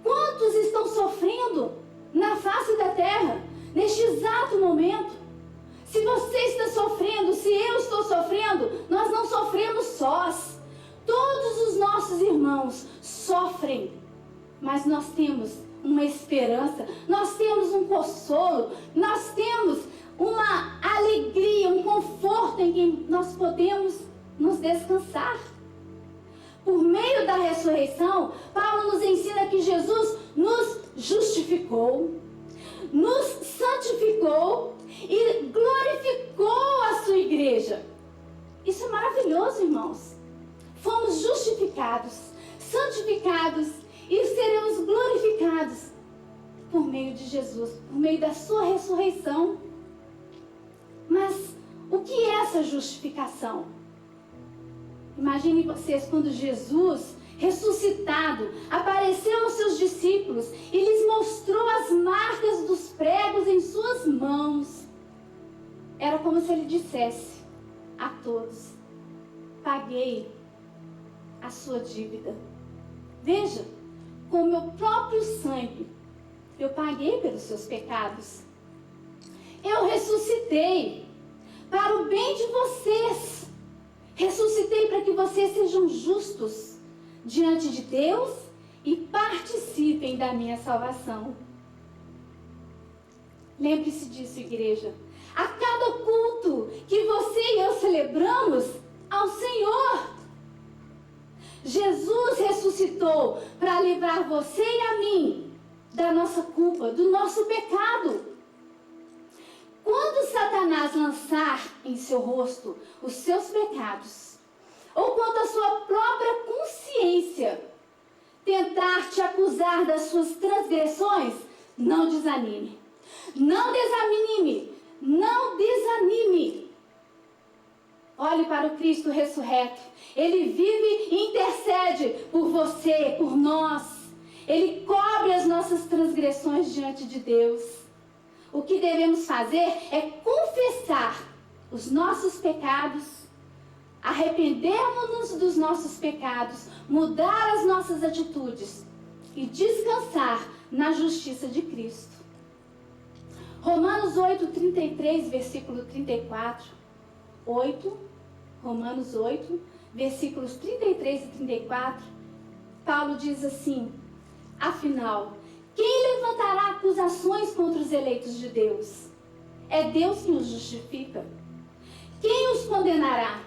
[SPEAKER 5] Quantos estão sofrendo na face da terra, neste exato momento? Se você está sofrendo, se eu estou sofrendo, nós não sofremos sós. Todos os nossos irmãos sofrem, mas nós temos uma esperança, nós temos um consolo, nós temos uma alegria, um conforto em que nós podemos nos descansar. Por meio da ressurreição, Paulo nos ensina que Jesus nos justificou, nos santificou e glorificou a sua igreja. Isso é maravilhoso, irmãos. Fomos justificados, santificados e seremos glorificados por meio de Jesus, por meio da sua ressurreição. Mas o que é essa justificação? Imaginem vocês quando Jesus, ressuscitado, apareceu aos seus discípulos e lhes mostrou as marcas dos pregos em suas mãos. Era como se ele dissesse a todos: paguei a sua dívida. Veja, com o meu próprio sangue, eu paguei pelos seus pecados. Eu ressuscitei para o bem de vocês. Ressuscitei para que vocês sejam justos diante de Deus e participem da minha salvação. Lembre-se disso, igreja. A cada culto que você e eu celebramos ao Senhor, Jesus ressuscitou para livrar você e a mim da nossa culpa, do nosso pecado. Quando Satanás lançar em seu rosto os seus pecados, ou quando a sua própria consciência tentar te acusar das suas transgressões, não desanime. Não desanime. Não desanime. Olhe para o Cristo ressurreto. Ele vive e intercede por você, por nós. Ele cobre as nossas transgressões diante de Deus. O que devemos fazer é confessar os nossos pecados, arrependermos-nos dos nossos pecados, mudar as nossas atitudes e descansar na justiça de Cristo. Romanos 8:33, versículo 34. Romanos 8, versículos 33 e 34. Paulo diz assim: afinal, quem levantará acusações contra os eleitos de Deus? É Deus que os justifica. Quem os condenará?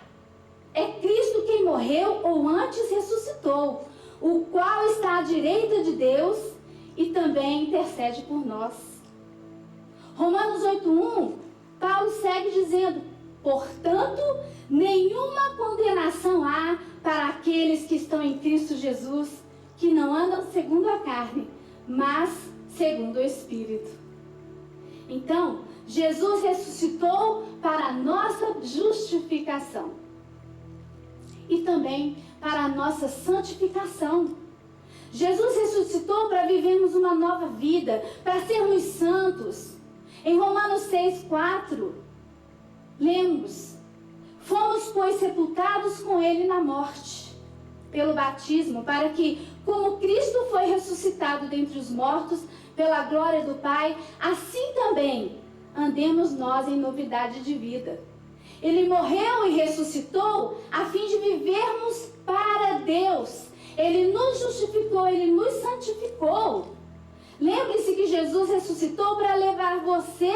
[SPEAKER 5] É Cristo quem morreu ou antes ressuscitou, o qual está à direita de Deus e também intercede por nós. Romanos 8:1, Paulo segue dizendo: portanto, nenhuma condenação há para aqueles que estão em Cristo Jesus, que não andam segundo a carne, mas segundo o Espírito. Então, Jesus ressuscitou para a nossa justificação e também para a nossa santificação. Jesus ressuscitou para vivermos uma nova vida, para sermos santos. Em Romanos 6:4, lemos: fomos, pois, sepultados com ele na morte, pelo batismo, para que, como Cristo foi ressuscitado dentre os mortos, pela glória do Pai, assim também andemos nós em novidade de vida. Ele morreu e ressuscitou a fim de vivermos para Deus. Ele nos justificou, Ele nos santificou. Lembre-se que Jesus ressuscitou para levar você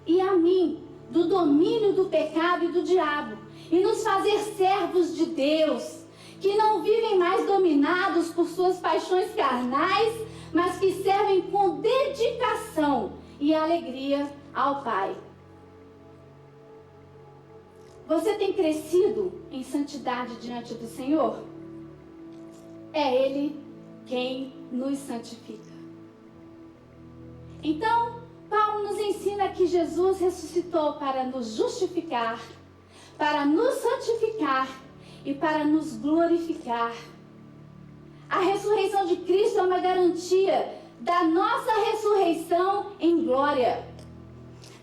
[SPEAKER 5] e a mim do domínio do pecado e do diabo e nos fazer servos de Deus, que não vivem mais dominados por suas paixões carnais, mas que servem com dedicação e alegria ao Pai. Você tem crescido em santidade diante do Senhor? É Ele quem nos santifica. Então, Paulo nos ensina que Jesus ressuscitou para nos justificar, para nos santificar e para nos glorificar. A ressurreição de Cristo é uma garantia da nossa ressurreição em glória.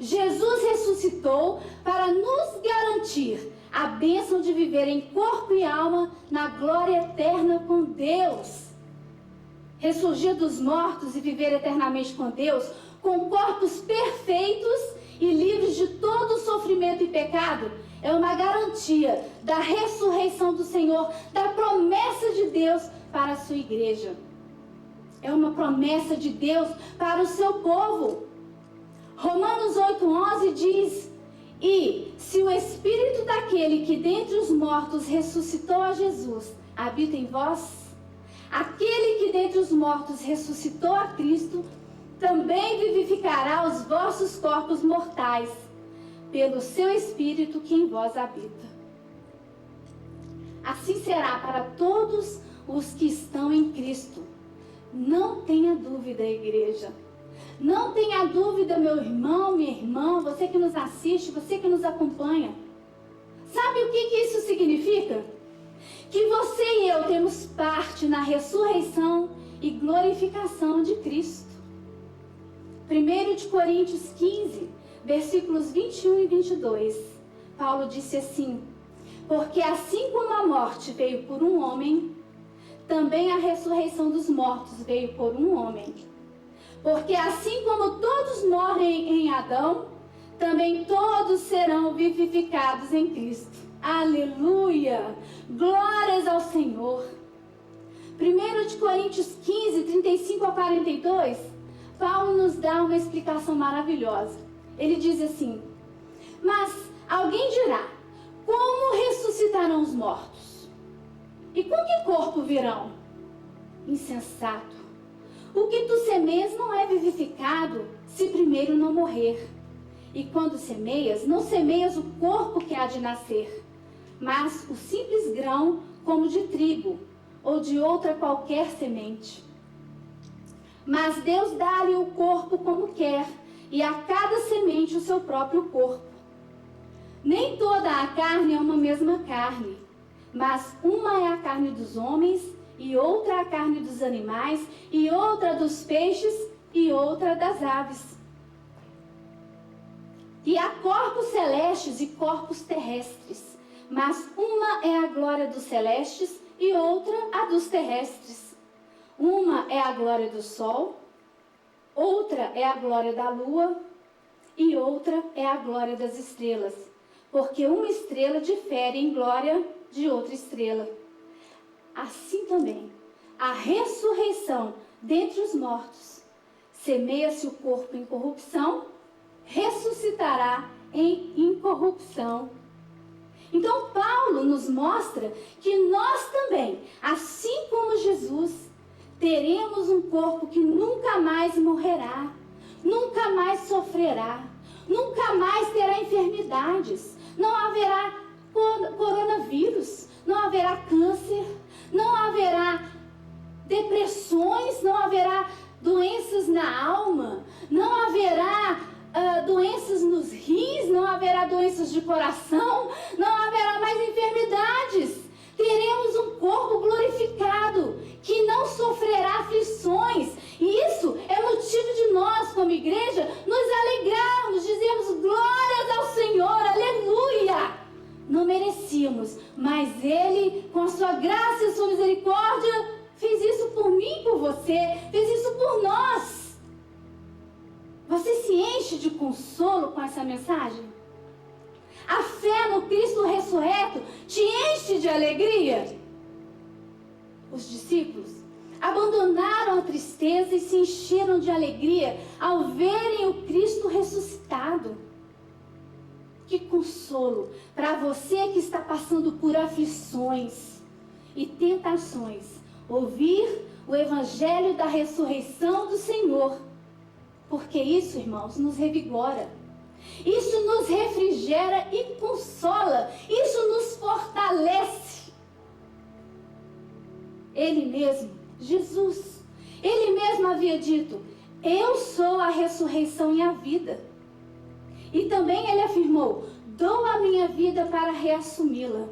[SPEAKER 5] Jesus ressuscitou para nos garantir a bênção de viver em corpo e alma na glória eterna com Deus. Ressurgir dos mortos e viver eternamente com Deus, com corpos perfeitos e livres de todo sofrimento e pecado, é uma garantia da ressurreição do Senhor, da promessa de Deus para a sua igreja. É uma promessa de Deus para o seu povo. Romanos 8:11 diz: e se o Espírito daquele aquele que dentre os mortos ressuscitou a Jesus habita em vós, aquele que dentre os mortos ressuscitou a Cristo também vivificará os vossos corpos mortais pelo seu Espírito que em vós habita. Assim será para todos os que estão em Cristo. Não tenha dúvida, igreja. Não tenha dúvida, meu irmão, minha irmã, você que nos assiste, você que nos acompanha. Sabe o que isso significa? Que você e eu temos parte na ressurreição e glorificação de Cristo. 1 Coríntios 15, versículos 21 e 22. Paulo disse assim: porque assim como a morte veio por um homem, também a ressurreição dos mortos veio por um homem. Porque assim como todos morrem em Adão, também todos serão vivificados em Cristo. Aleluia! Glórias ao Senhor! 1 Coríntios 15, 35 a 42, Paulo nos dá uma explicação maravilhosa. Ele diz assim: mas alguém dirá, como ressuscitarão os mortos? E com que corpo virão? Insensato! O que tu semeias não é vivificado se primeiro não morrer. E quando semeias, não semeias o corpo que há de nascer, mas o simples grão como de trigo, ou de outra qualquer semente. Mas Deus dá-lhe o corpo como quer, e a cada semente o seu próprio corpo. Nem toda a carne é uma mesma carne, mas uma é a carne dos homens, e outra a carne dos animais, e outra dos peixes, e outra das aves. E há corpos celestes e corpos terrestres, mas uma é a glória dos celestes e outra a dos terrestres. Uma é a glória do sol, outra é a glória da lua, e outra é a glória das estrelas, porque uma estrela difere em glória de outra estrela. Assim também, a ressurreição dentre os mortos. Semeia-se o corpo em corrupção, ressuscitará em incorrupção. Então Paulo nos mostra que nós também, assim como Jesus, teremos um corpo que nunca mais morrerá, nunca mais sofrerá, nunca mais terá enfermidades, não haverá coronavírus, não haverá câncer, não haverá depressões, não haverá doenças na alma, não haverá doenças nos rins, não haverá doenças de coração, não haverá mais enfermidades. Teremos um corpo glorificado, que não sofrerá aflições. E isso é motivo de nós, como igreja, nos alegrarmos, dizermos glórias ao Senhor, aleluia! Não merecíamos, mas Ele, com a sua graça e a sua misericórdia, fez isso por mim e por você, fez isso por nós. Você se enche de consolo com essa mensagem? A fé no Cristo ressurreto te enche de alegria? Os discípulos abandonaram a tristeza e se encheram de alegria ao verem o Cristo ressuscitado. Que consolo para você que está passando por aflições e tentações, ouvir o evangelho da ressurreição do Senhor. Porque isso, irmãos, nos revigora. Isso nos refrigera e consola. Isso nos fortalece. Ele mesmo, Jesus, Ele mesmo havia dito: eu sou a ressurreição e a vida. E também Ele afirmou: dou a minha vida para reassumi-la.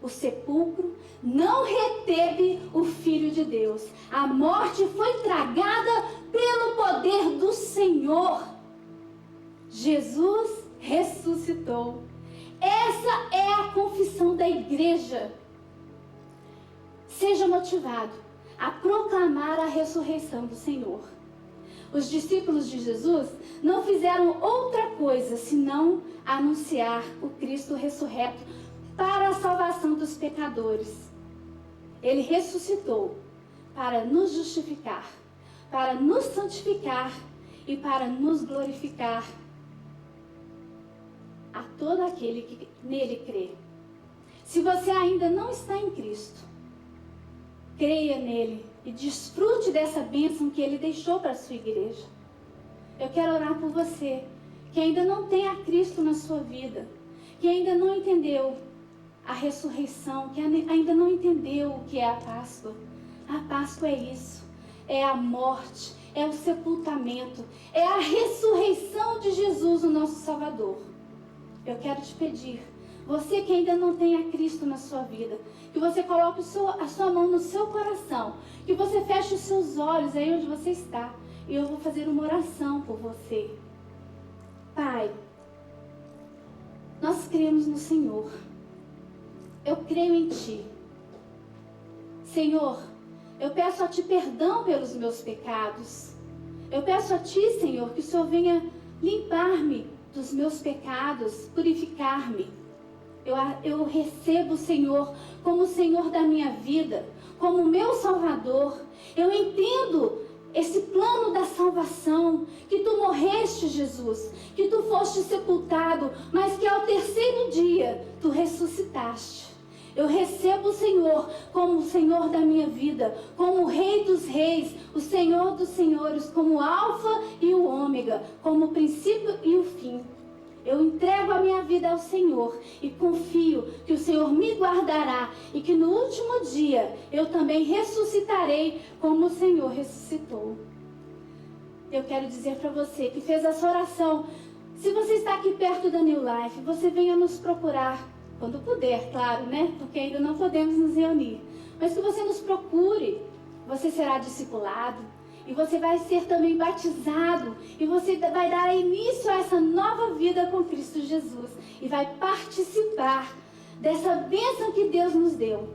[SPEAKER 5] O sepulcro não reteve o Filho de Deus. A morte foi tragada pelo poder do Senhor. Jesus ressuscitou. Essa é a confissão da igreja. Seja motivado a proclamar a ressurreição do Senhor. Os discípulos de Jesus não fizeram outra coisa senão anunciar o Cristo ressurreto para a salvação dos pecadores. Ele ressuscitou para nos justificar, para nos santificar e para nos glorificar. a todo aquele que nele crê. Se você ainda não está em Cristo, creia nele e desfrute dessa bênção que ele deixou para a sua igreja. Eu quero orar por você que ainda não tem a Cristo na sua vida, que ainda não entendeu a ressurreição, que ainda não entendeu o que é a Páscoa. A Páscoa é isso, é a morte, é o sepultamento, é a ressurreição de Jesus, o nosso Salvador. Eu quero te pedir, você que ainda não tem a Cristo na sua vida, que você coloque a sua mão no seu coração, que você feche os seus olhos aí onde você está, e eu vou fazer uma oração por você. Pai, nós cremos no Senhor. Eu creio em Ti. Senhor, eu peço a Ti perdão pelos meus pecados. Eu peço a Ti, Senhor, que o Senhor venha limpar-me dos meus pecados, purificar-me. Eu recebo o Senhor como o Senhor da minha vida, como meu Salvador. Eu entendo esse plano da salvação, que Tu morreste, Jesus, que Tu foste sepultado, mas que ao terceiro dia Tu ressuscitaste. Eu recebo o Senhor como o Senhor da minha vida, como o Rei dos Reis, o Senhor dos Senhores, como o Alfa e o Ômega, como o princípio e o fim. Eu entrego a minha vida ao Senhor e confio que o Senhor me guardará e que no último dia eu também ressuscitarei como o Senhor ressuscitou. Eu quero dizer para você que fez essa oração, se você está aqui perto da New Life, você venha nos procurar, quando puder, claro, né? Porque ainda não podemos nos reunir. Mas que você nos procure, você será discipulado. E você vai ser também batizado. E você vai dar início a essa nova vida com Cristo Jesus. E vai participar dessa bênção que Deus nos deu.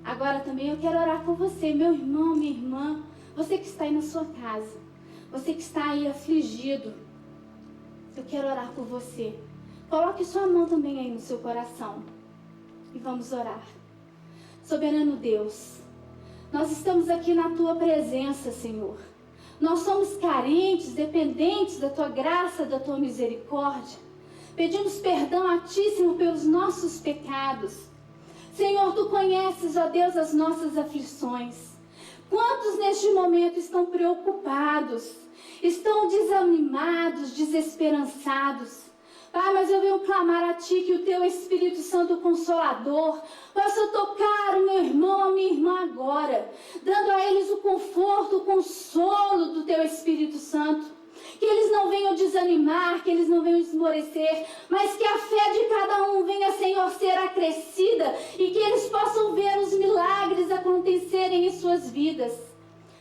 [SPEAKER 5] Agora também eu quero orar por você, meu irmão, minha irmã. Você que está aí na sua casa. Você que está aí afligido. Eu quero orar por você. Coloque sua mão também aí no seu coração. E vamos orar. Soberano Deus, nós estamos aqui na Tua presença, Senhor. Nós somos carentes, dependentes da Tua graça, da Tua misericórdia. Pedimos perdão a Ti, Senhor, pelos nossos pecados. Senhor, Tu conheces, ó Deus, as nossas aflições. Quantos neste momento estão preocupados, estão desanimados, desesperançados? Pai, mas eu venho clamar a Ti que o Teu Espírito Santo Consolador possa tocar o meu irmão, a minha irmã agora, dando a eles o conforto, o consolo do Teu Espírito Santo. Que eles não venham desanimar, que eles não venham esmorecer, mas que a fé de cada um venha, Senhor, ser acrescida e que eles possam ver os milagres acontecerem em suas vidas.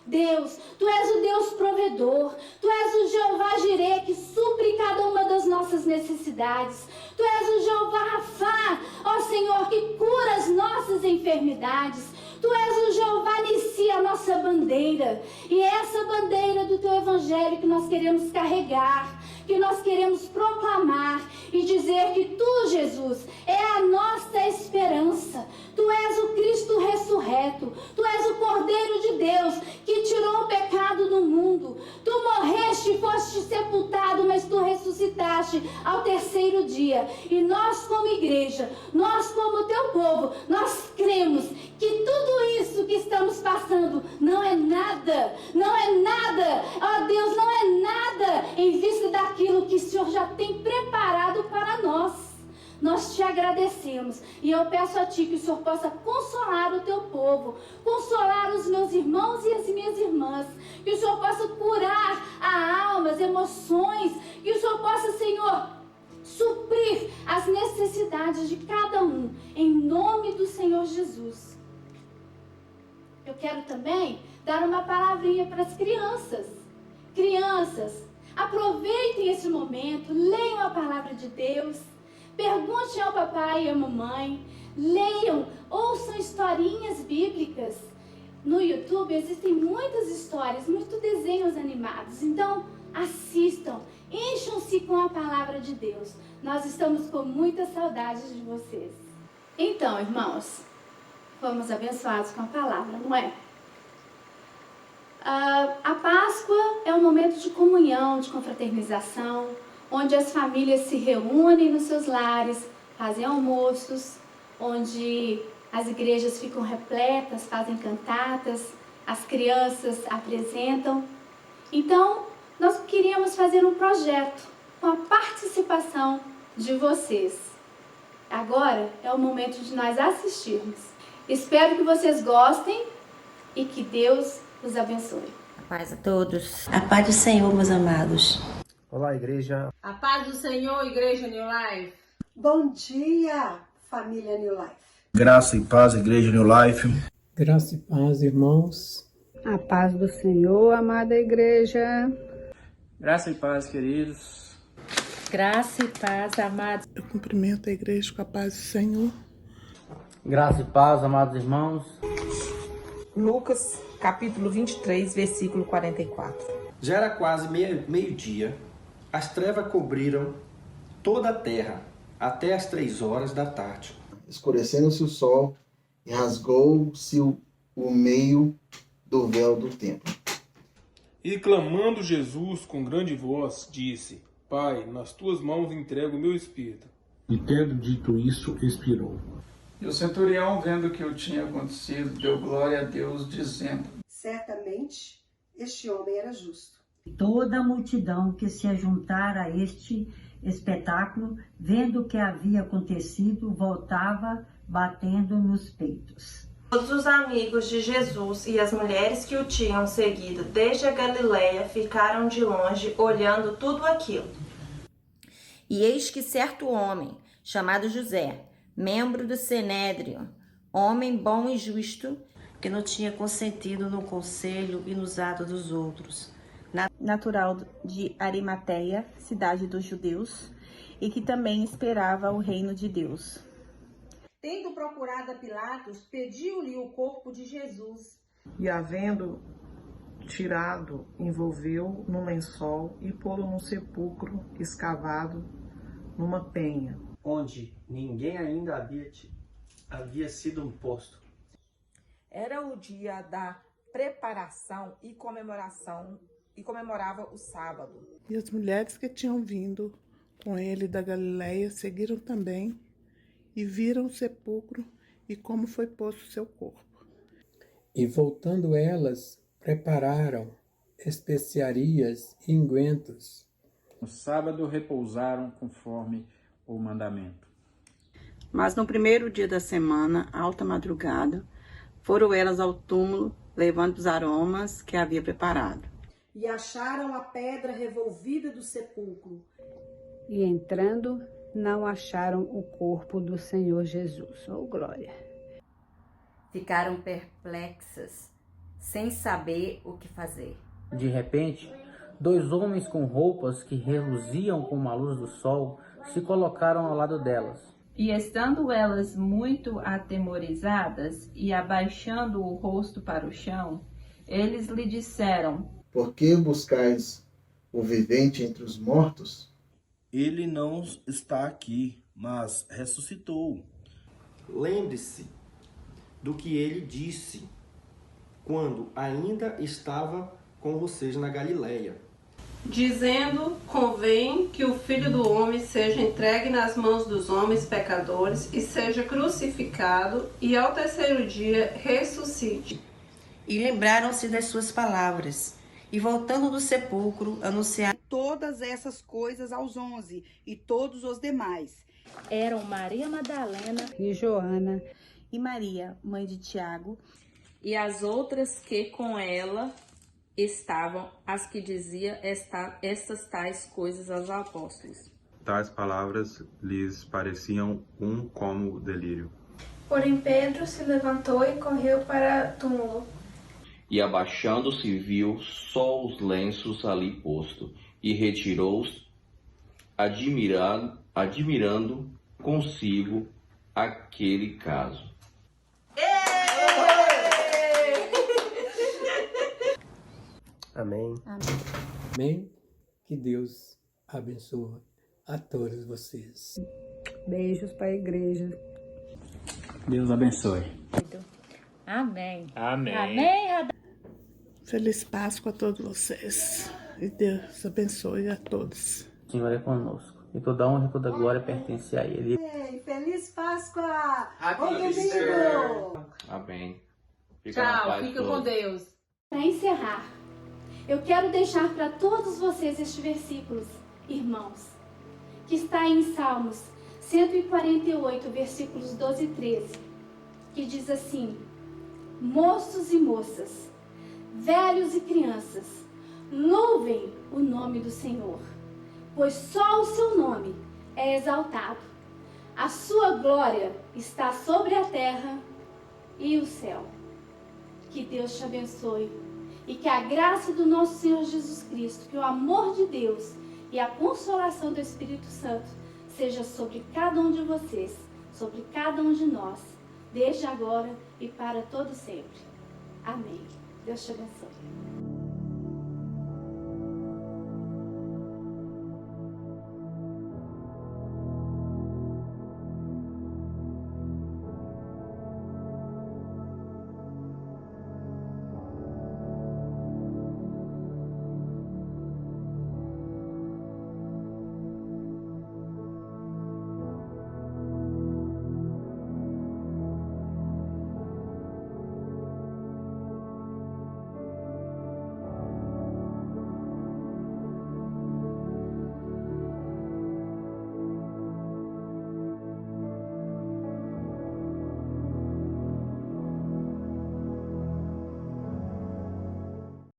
[SPEAKER 5] Deus, Tu és o Deus provedor, Tu és o Jeová Jireh que supre cada uma das nossas necessidades. Tu és o Jeová Rafá, ó Senhor, que cura as nossas enfermidades. Tu és o Jeová Nissi, a nossa bandeira. E é essa bandeira do Teu Evangelho que nós queremos carregar, que nós queremos proclamar e dizer que Tu, Jesus, é a nossa esperança. Tu és o Cristo ressurreto. Tu és o Cordeiro de Deus que tirou o pecado do mundo. Tu morreste e foste sepultado, mas Tu ressuscitaste ao terceiro dia. E nós como igreja, nós como Teu povo, nós cremos que tudo isso que estamos passando não é nada, ó Deus, não é nada em vista daquilo que o Senhor já tem preparado para nós. Nós Te agradecemos e eu peço a Ti que o Senhor possa consolar o Teu povo, consolar os meus irmãos e as minhas irmãs, que o Senhor possa curar a alma, as emoções, que o Senhor possa, Senhor, suprir as necessidades de cada um, em nome do Senhor Jesus. Eu quero também dar uma palavrinha para as crianças. Crianças, aproveitem esse momento, leiam a palavra de Deus, perguntem ao papai e à mamãe, leiam, ouçam historinhas bíblicas. No YouTube existem muitas histórias, muitos desenhos animados, então assistam, encham-se com a palavra de Deus. Nós estamos com muita saudade de vocês. Então, irmãos, fomos abençoados com a palavra, não é? A Páscoa é um momento de comunhão, de confraternização, onde as famílias se reúnem nos seus lares, fazem almoços, onde as igrejas ficam repletas, fazem cantatas, as crianças apresentam. Então, nós queríamos fazer um projeto com a participação de vocês. Agora é o momento de nós assistirmos. Espero que vocês gostem e que Deus os abençoe.
[SPEAKER 6] A paz a todos.
[SPEAKER 7] A paz do Senhor, meus amados.
[SPEAKER 2] Olá, igreja.
[SPEAKER 1] A paz do Senhor, Igreja New Life.
[SPEAKER 8] Bom dia, família New Life.
[SPEAKER 4] Graça e paz, igreja New Life.
[SPEAKER 9] Graça e paz, irmãos.
[SPEAKER 10] A paz do Senhor, amada igreja.
[SPEAKER 11] Graça e paz, queridos.
[SPEAKER 6] Graça e paz, amados.
[SPEAKER 9] Eu cumprimento a igreja com a paz do Senhor.
[SPEAKER 11] Graça e paz, amados irmãos.
[SPEAKER 12] Lucas, capítulo 23, versículo 44.
[SPEAKER 13] Já era quase meio-dia, as trevas cobriram toda a terra, até as 3 horas da tarde.
[SPEAKER 14] Escurecendo-se o sol, e rasgou-se o meio do véu do templo.
[SPEAKER 15] E clamando Jesus com grande voz, disse: Pai, nas tuas mãos entrego o meu espírito.
[SPEAKER 16] E tendo dito isso, expirou.
[SPEAKER 17] E o centurião, vendo o que tinha acontecido, deu glória a Deus, dizendo:
[SPEAKER 8] Certamente, este homem era justo.
[SPEAKER 18] Toda a multidão que se ajuntara a este espetáculo, vendo o que havia acontecido, voltava batendo nos peitos.
[SPEAKER 19] Todos os amigos de Jesus e as mulheres que o tinham seguido desde a Galileia ficaram de longe, olhando tudo aquilo.
[SPEAKER 6] E eis que certo homem, chamado José, membro do Sinédrio, homem bom e justo,
[SPEAKER 7] que não tinha consentido no conselho e nos atos dos outros,
[SPEAKER 20] natural de Arimateia, cidade dos judeus, e que também esperava o reino de Deus.
[SPEAKER 1] Tendo procurado a Pilatos, pediu-lhe o corpo de Jesus.
[SPEAKER 12] E havendo tirado, envolveu num lençol e pô-lo num sepulcro escavado numa penha,
[SPEAKER 2] onde ninguém ainda havia sido posto.
[SPEAKER 12] Era o dia da preparação e comemoração, e comemorava o sábado.
[SPEAKER 9] E as mulheres que tinham vindo com ele da Galileia seguiram também e viram o sepulcro e como foi posto o seu corpo.
[SPEAKER 16] E voltando elas, prepararam especiarias e ungüentos.
[SPEAKER 11] No sábado repousaram conforme o mandamento.
[SPEAKER 10] Mas no primeiro dia da semana, alta madrugada, foram elas ao túmulo, levando os aromas que havia preparado.
[SPEAKER 8] E acharam a pedra revolvida do sepulcro.
[SPEAKER 10] E entrando, não acharam o corpo do Senhor Jesus. Oh, glória!
[SPEAKER 6] Ficaram perplexas, sem saber o que fazer.
[SPEAKER 11] De repente, 2 homens com roupas que reluziam como a luz do sol se colocaram ao lado delas.
[SPEAKER 21] E estando elas muito atemorizadas e abaixando o rosto para o chão, eles lhe disseram:
[SPEAKER 14] Por que buscais o vivente entre os mortos?
[SPEAKER 4] Ele não está aqui, mas ressuscitou.
[SPEAKER 13] Lembre-se do que ele disse quando ainda estava com vocês na Galileia,
[SPEAKER 19] dizendo: convém que o Filho do Homem seja entregue nas mãos dos homens pecadores e seja crucificado e ao 3º dia ressuscite.
[SPEAKER 7] E lembraram-se das suas palavras, e voltando do sepulcro, anunciaram
[SPEAKER 8] todas essas coisas aos 11 e todos os demais.
[SPEAKER 5] Eram Maria Madalena
[SPEAKER 10] e Joana
[SPEAKER 20] e Maria, mãe de Tiago,
[SPEAKER 21] e as outras que com ela estavam, as que dizia estas tais coisas aos apóstolos.
[SPEAKER 22] Tais palavras lhes pareciam como delírio.
[SPEAKER 23] Porém Pedro se levantou e correu para o túmulo.
[SPEAKER 24] E abaixando-se viu só os lenços ali posto, e retirou-os, admirando consigo aquele caso.
[SPEAKER 2] Amém.
[SPEAKER 16] Amém. Que Deus abençoe a todos vocês.
[SPEAKER 10] Beijos para a igreja.
[SPEAKER 11] Deus abençoe.
[SPEAKER 6] Amém.
[SPEAKER 11] Amém.
[SPEAKER 6] Amém.
[SPEAKER 9] Feliz Páscoa a todos vocês. E Deus abençoe a todos.
[SPEAKER 11] O Senhor é conosco, e toda honra e toda glória pertence a Ele.
[SPEAKER 3] Feliz Páscoa! Bom
[SPEAKER 24] Happy
[SPEAKER 3] domingo!
[SPEAKER 24] Easter! Amém. Fica na
[SPEAKER 1] Tchau,
[SPEAKER 24] paz
[SPEAKER 1] fica com
[SPEAKER 24] todos.
[SPEAKER 1] Deus.
[SPEAKER 5] Para encerrar, eu quero deixar para todos vocês este versículo, irmãos, que está em Salmos 148, versículos 12 e 13, que diz assim: moços e moças, velhos e crianças, louvem o nome do Senhor, pois só o seu nome é exaltado. A sua glória está sobre a terra e o céu. Que Deus te abençoe e que a graça do nosso Senhor Jesus Cristo, que o amor de Deus e a consolação do Espírito Santo seja sobre cada um de vocês, sobre cada um de nós, desde agora e para todo sempre. Amém. Deus te abençoe.